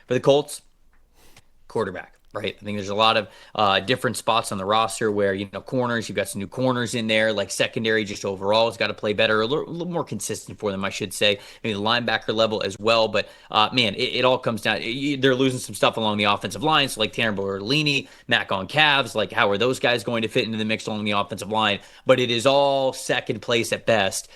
For the Colts, quarterback, right? I think there's a lot of different spots on the roster where, corners, you've got some new corners in there, like secondary just overall has got to play better, a little more consistent for them, I should say. Maybe the linebacker level as well. But man, it all comes down. They're losing some stuff along the offensive line. So like Tanner Bortolini, Mac on Cavs, like how are those guys going to fit into the mix along the offensive line? But it is all second place at best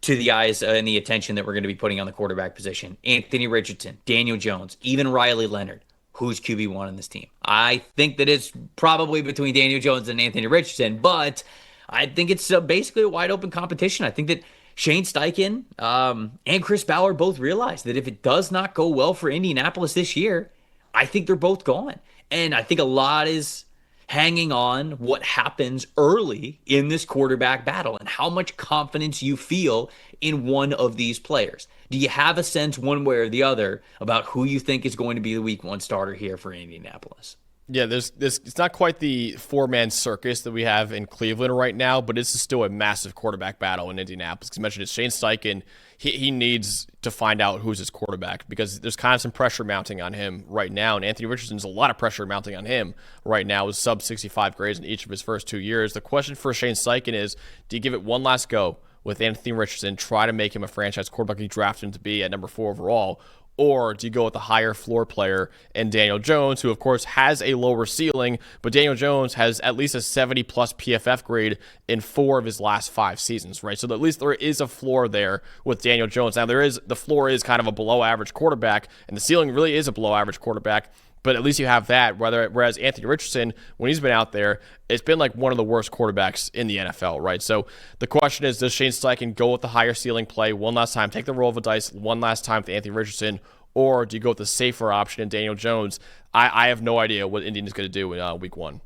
to the eyes and the attention that we're going to be putting on the quarterback position. Anthony Richardson, Daniel Jones, even Riley Leonard. Who's QB1 on this team? I think that it's probably between Daniel Jones and Anthony Richardson, but I think it's basically a wide open competition. I think that Shane Steichen and Chris Ballard both realize that if it does not go well for Indianapolis this year, I think they're both gone. And I think a lot is hanging on what happens early in this quarterback battle and how much confidence you feel in one of these players. Do you have a sense one way or the other about who you think is going to be the week one starter here for Indianapolis? Yeah, there's this. It's not quite the four-man circus that we have in Cleveland right now, but this is still a massive quarterback battle in Indianapolis. As you mentioned, it's Shane Steichen. He needs to find out who's his quarterback because there's kind of some pressure mounting on him right now, and Anthony Richardson's a lot of pressure mounting on him right now with sub-65 grades in each of his first 2 years. The question for Shane Steichen is, do you give it one last go with Anthony Richardson, try to make him a franchise quarterback you draft him to be at number 4 overall, or do you go with the higher floor player and Daniel Jones, who, of course, has a lower ceiling, but Daniel Jones has at least a 70-plus PFF grade in 4 of his last 5 seasons, right? So at least there is a floor there with Daniel Jones. Now, the floor is kind of a below-average quarterback, and the ceiling really is a below-average quarterback, but at least you have that, whereas Anthony Richardson, when he's been out there, it's been like one of the worst quarterbacks in the NFL, right? So the question is, does Shane Steichen go with the higher ceiling play one last time, take the roll of the dice one last time with Anthony Richardson, or do you go with the safer option in Daniel Jones? I have no idea what Indian is going to do in week one.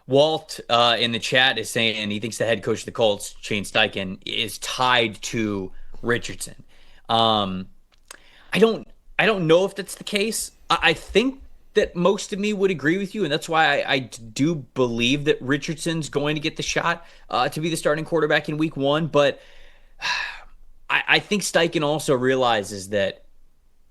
Walt in the chat is saying he thinks the head coach of the Colts, Shane Steichen, is tied to Richardson. I don't know if that's the case. I think that most of me would agree with you, and that's why I do believe that Richardson's going to get the shot to be the starting quarterback in week one. But I think Steichen also realizes that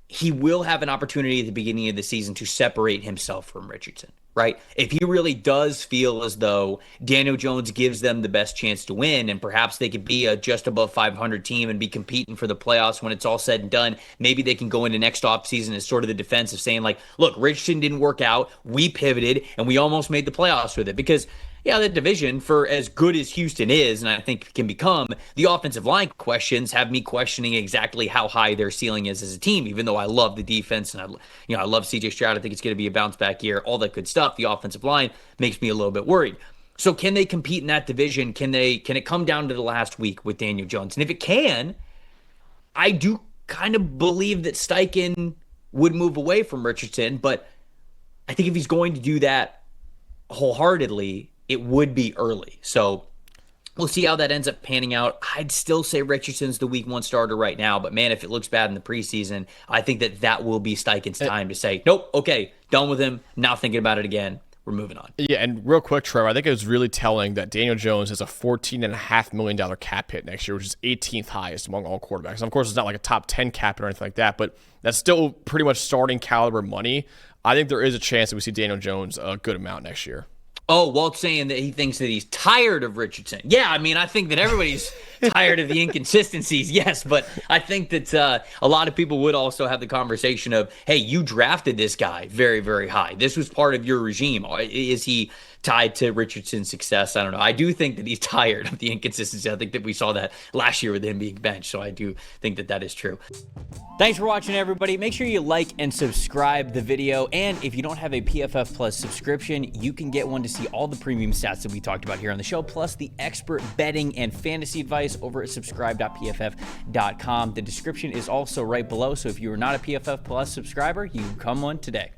he will have an opportunity at the beginning of the season to separate himself from Richardson, right? If he really does feel as though Daniel Jones gives them the best chance to win, and perhaps they could be a just above 500 team and be competing for the playoffs when it's all said and done, maybe they can go into next offseason as sort of the defense of saying, like, look, Richardson didn't work out, we pivoted, and we almost made the playoffs with it. Because yeah, that division, for as good as Houston is, and I think can become, the offensive line questions have me questioning exactly how high their ceiling is as a team, even though I love the defense and I love CJ Stroud. I think it's going to be a bounce back year, all that good stuff. The offensive line makes me a little bit worried. So can they compete in that division? Can it come down to the last week with Daniel Jones? And if it can, I do kind of believe that Steichen would move away from Richardson, but I think if he's going to do that wholeheartedly, it would be early. So we'll see how that ends up panning out. I'd still say Richardson's the week one starter right now, but man, if it looks bad in the preseason, I think that will be Steichen's time to say, nope, okay, done with him, not thinking about it again. We're moving on. Yeah, and real quick, Trevor, I think it was really telling that Daniel Jones has a $14.5 million cap hit next year, which is 18th highest among all quarterbacks. And of course, it's not like a top 10 cap hit or anything like that, but that's still pretty much starting caliber money. I think there is a chance that we see Daniel Jones a good amount next year. Oh, Walt's saying that he thinks that he's tired of Richardson. Yeah, I mean, I think that everybody's tired of the inconsistencies, yes, but I think that a lot of people would also have the conversation of, hey, you drafted this guy very, very high. This was part of your regime. Is he tied to Richardson's success? I don't know. I do think that he's tired of the inconsistency. I think that we saw that last year with him being benched, so I do think that is true. Thanks for watching, everybody. Make sure you like and subscribe the video, and if you don't have a PFF Plus subscription, you can get one to see all the premium stats that we talked about here on the show, plus the expert betting and fantasy advice over at subscribe.pff.com. The description is also right below, so if you are not a PFF Plus subscriber, you can come one today.